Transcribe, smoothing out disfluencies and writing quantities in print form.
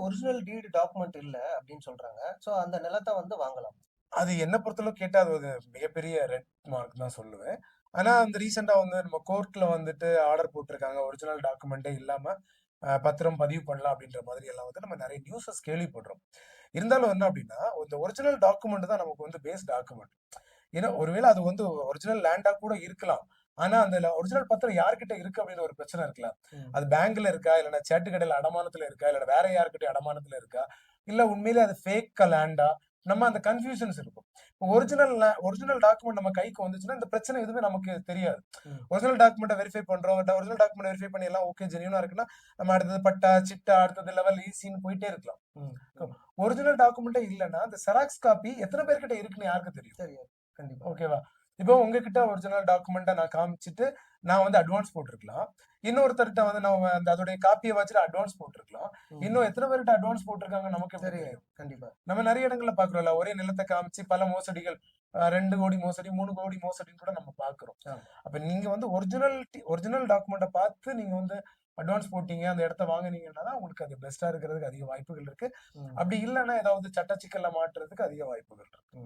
Original டீட் document இல்ல அப்படின்னு சொல்றாங்க. சோ அந்த நிலத்த வந்து வாங்கலாம். அது என்ன பொறுத்தளவு கேட்டா அது ஒரு மிகப்பெரிய ரெட் மார்க் தான் சொல்லுவேன். ஆனா, அந்த ரீசென்ட்டா வந்து நம்ம கோர்ட்ல வந்துட்டு ஆர்டர் போட்டுருக்காங்க. ஒரிஜினல் டாக்குமெண்டே இல்லாம பத்திரம் பதிவு பண்ணலாம் அப்படின்ற மாதிரி எல்லாம் வந்து நம்ம நெறைய நியூஸஸ் கேள்விப்படுறோம். இருந்தாலும் என்ன அப்படின்னா, இந்த ஒரிஜினல் டாக்குமெண்ட் தான் நமக்கு வந்து பேஸ் டாக்குமெண்ட். ஏன்னா, ஒருவேள அது வந்து ஒரிஜினல் லேண்டா கூட இருக்கலாம். ஆனா, அந்த ஒரிஜினல் பத்திரம் யார்கிட்ட இருக்கு அப்படின்னு ஒரு பிரச்சனை இருக்குல்ல. ம். அது பேங்க்ல இருக்கா? இல்லன்னா சேட்டு கடையில அடமானத்துல இருக்கா? இல்ல வேற யார்கிட்டயும் அடமானத்துல இருக்கா? இல்ல உண்மையிலே அது ஃபேக் லேண்டா? நம்ம அந்த கன்ஃப்யூஷன்ஸ் இருக்கும். ஒரிஜினல் டாக்குமெண்ட் நம்ம கைக்கு வந்துச்சுன்னா, இந்த பிரச்சனை எதுவுமே நமக்கு தெரியாது. ம். ஒரிஜினல் டாக்குமெண்ட்ட வெரிஃபை பண்றோம். ஒரிஜினல் டாக்குமெண்ட் வெரிஃபை பண்ணி எல்லாம் ஓகே ஜென்யூனா இருக்குன்னா, நம்ம அடுத்தது பட்டா, சிட்டா, அடுத்தது லெவல் ஈசின்னு போயிட்டே இருக்கலாம். ம். ம். ஒரிஜினல் டாக்குமெண்ட்டே இல்லன்னா, அந்த ஜெராக்ஸ் காப்பி எத்தன பேர்கிட்ட இருக்குன்னு யாருக்கு தெரியும்? தெரியும். கண்டிப்பா. ஓகேவா? இப்போ உங்ககிட்ட ஒரிஜினல் டாக்குமெண்ட்ட நான் காமிச்சுட்டு, நான் வந்து அட்வான்ஸ் போட்டுருக்கலாம். இன்னொருத்தர்ட்ட வந்து நம்ம அந்த அதோடைய காப்பிய வச்சுட்டு அட்வான்ஸ் போட்டுருக்கலாம். ம். இன்னும் எத்தன பேர்கிட்ட அட்வான்ஸ் போட்டுருக்காங்கன்னு நமக்கு எப்படி தெரியாது. தெரியும்? கண்டிப்பா. நம்ம நெறைய இடங்கள்ல பார்க்குறோம்ல. ஒரே நிலத்த காமிச்சு பல மோசடிகள். 2,00,00,000 மோசடி, 3,00,00,000 மோசடின்னு கூட நம்ம பார்க்குறோம். ஆமா. அப்ப நீங்க வந்து ஒரிஜினல் டாக்குமெண்ட்ட பார்த்து நீங்க வந்து அட்வான்ஸ் போட்டீங்க, அந்த இடத்த வாங்குனீங்கன்னா தான் உங்களுக்கு அது பெஸ்ட்டா இருக்கிறதுக்கு அதிக வாய்ப்புகள் இருக்கு. ம். அப்படி இல்லன்னா ஏதாவது சட்ட சிக்கல்ல மாட்டுறதுக்கு அதிக வாய்ப்புகள் இருக்கு. ம்.